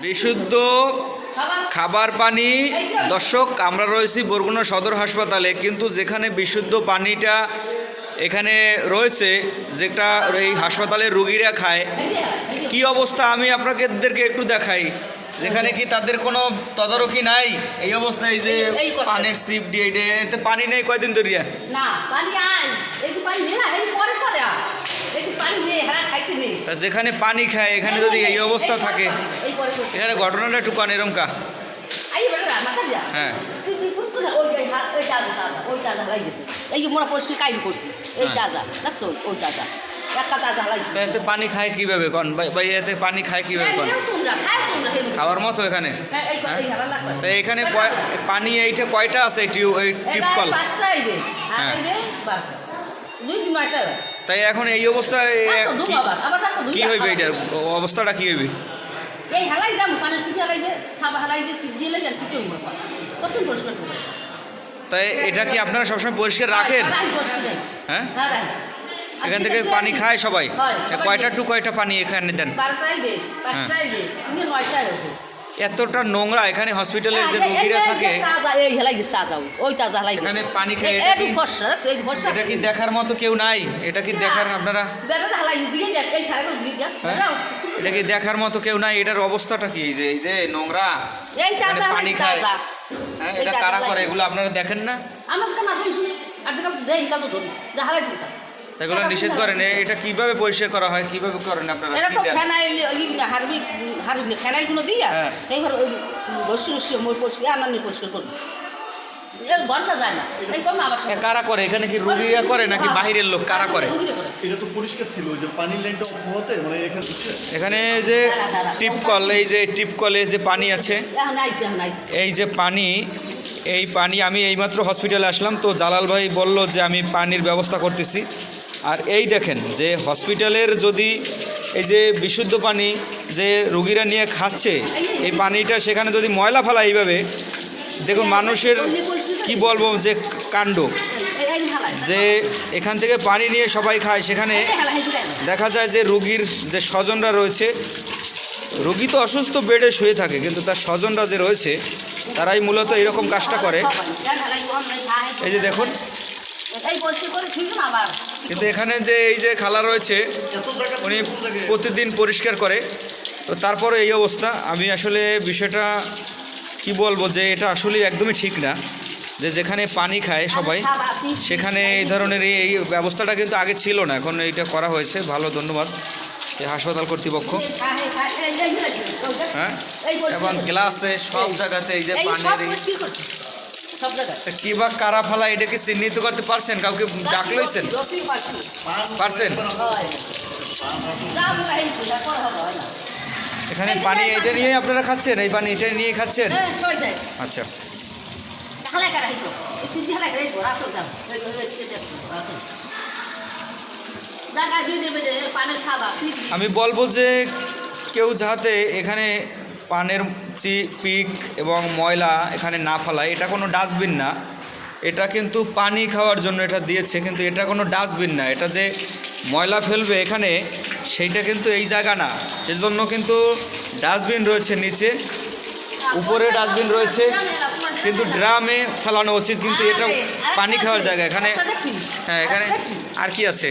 বিশুদ্ধ খাবার পানি। দর্শক, আমরা রয়েছি বরগুনা সদর হাসপাতালে, কিন্তু যেখানে বিশুদ্ধ পানিটা এখানে রয়েছে, যেটা এই হাসপাতালের রোগীরা খায়, কি অবস্থা আমি আপনাদেরকে একটু দেখাই। যেখানে কি তাদের কোনো তদারকি নাই, এই অবস্থায় এই যে পানির সিপ দিয়ে এতে পানি নেই কয়দিন ধরে না পানি আয় এই যে পানি নেই না এই পরে করে এই যে পানি নেই হারা খাইতে নেই। তা যেখানে পানি খায় এখানে যদি এই অবস্থা থাকে, এখানে ঘটনাটা একটু কান এরমকা। হ্যাঁ, ওই তাজা লাগিয়েছে এই যে মোরা পরিষ্কার কাইন করছি এই তাজা দেখছো ওই তাজা একটা তাজা লাগিয়েছে। এতে পানি খায় কিভাবে কন ভাই, এতে পানি খায় কিভাবে কন? খাওয়ার মতো এখানে? তো এখানে পানি এইটা কয়টা আছে এই টিপকল? হ্যাঁ, তাই এখন এই অবস্থায় কি হইবে? এটার অবস্থাটা কি হইবে? এই হালাই দাম পানি সিপি হালাইবে সাবা হালাইবে সিপ দিয়ে লাগে আর কি করব কত পরিষ্কার করব। তাই এটা কি আপনারা সবসময় পরিষ্কার রাখেন? হ্যাঁ, এখান থেকে পানি খায় সবাই? কয়টা টু কয়টা পানি এখানে দেন? এতটা নোংরা এখানে হসপিটালের যে রোগীরা থাকে, এখানে পানি খেয়ে এটা কি দেখার মতো কেউ নাই? এটা কি দেখার আপনারা এটা কি দেখার মতো কেউ নাই? এটার অবস্থাটা কি? এই যে নোংরা পানি খায়, হ্যাঁ, এটা কারা করে এগুলো আপনারা দেখেন না? এগুলো নিষেধ করেন। এটা কিভাবে পরিষ্কার করা হয়, কিভাবে করেন আপনারা? ফেনাইলগুলো দিয়া এইবার ওই রসি রসি পরিষ্কার করবো যায় না। কারা করে এখানে? কি রোগীরা করে নাকি বাহিরের লোক? কারা করে? এটা তো পরিষ্কার ছিল যে পানির লাইনটা অফ হতে মানে এখানে যে টিপকল, এই যে টিপকলে যে পানি আছে, এই যে পানি, এই পানি আমি এইমাত্র হসপিটালে আসলাম, তো জালাল ভাই বলল যে আমি পানির ব্যবস্থা করতেছি। আর এই দেখেন যে হসপিটালের যদি এই যে বিশুদ্ধ পানি যে রোগীরা নিয়ে খাচ্ছে, এই পানিটা সেখানে যদি ময়লা ফেলা এইভাবে, দেখুন মানুষের কি বলবো যে কাণ্ড, যে এখান থেকে পানি নিয়ে সবাই খায়, সেখানে দেখা যায় যে রোগীর যে স্বজনরা রয়েছে, রোগী তো অসুস্থ বেডে শুয়ে থাকে, কিন্তু তার স্বজনরা যে রয়েছে তারাই মূলত এরকম কাজটা করে। এই যে দেখুন, কিন্তু এখানে যে এই যে খালা রয়েছে উনি প্রতিদিন পরিষ্কার করে, তো তারপরে এই অবস্থা। আমি আসলে বিষয়টা কি বলবো যে এটা আসলে একদমই ঠিক না, যে যেখানে পানি খায় সবাই সেখানে এই ধরনের এই ব্যবস্থাটা কিন্তু আগে ছিল না, এখন এইটা করা হয়েছে। ভালো, ধন্যবাদ এই হাসপাতাল কর্তৃপক্ষ। হ্যাঁ, এবং গ্লাসে সব জায়গাতে এই যে পানির কি বা কারা ফালা, এটা কি চিহ্নিত করতে পারছেন? কাউকে ডাক লইছেন? পারছেন? এখানে পানি এটা নিয়ে আপনারা খাচ্ছেন? এই পানি এটা নিয়ে খাচ্ছেন? আচ্ছা, আমি বলবো যে কেউ যাতে এখানে পানের পিক এবং ময়লা এখানে না ফেলায়। এটা কোনো ডাস্টবিন না, এটা কিন্তু পানি খাওয়ার জন্য এটা দিয়েছে, কিন্তু এটা কোনো ডাস্টবিন না। এটা যে ময়লা ফেলবে এখানে, সেইটা কিন্তু এই জায়গা না। সেজন্য কিন্তু ডাস্টবিন রয়েছে নিচে, উপরে ডাস্টবিন রয়েছে, কিন্তু ড্রামে ফেলানো উচিত, কিন্তু এটা পানি খাওয়ার জায়গা এখানে। হ্যাঁ, এখানে আর কি আছে?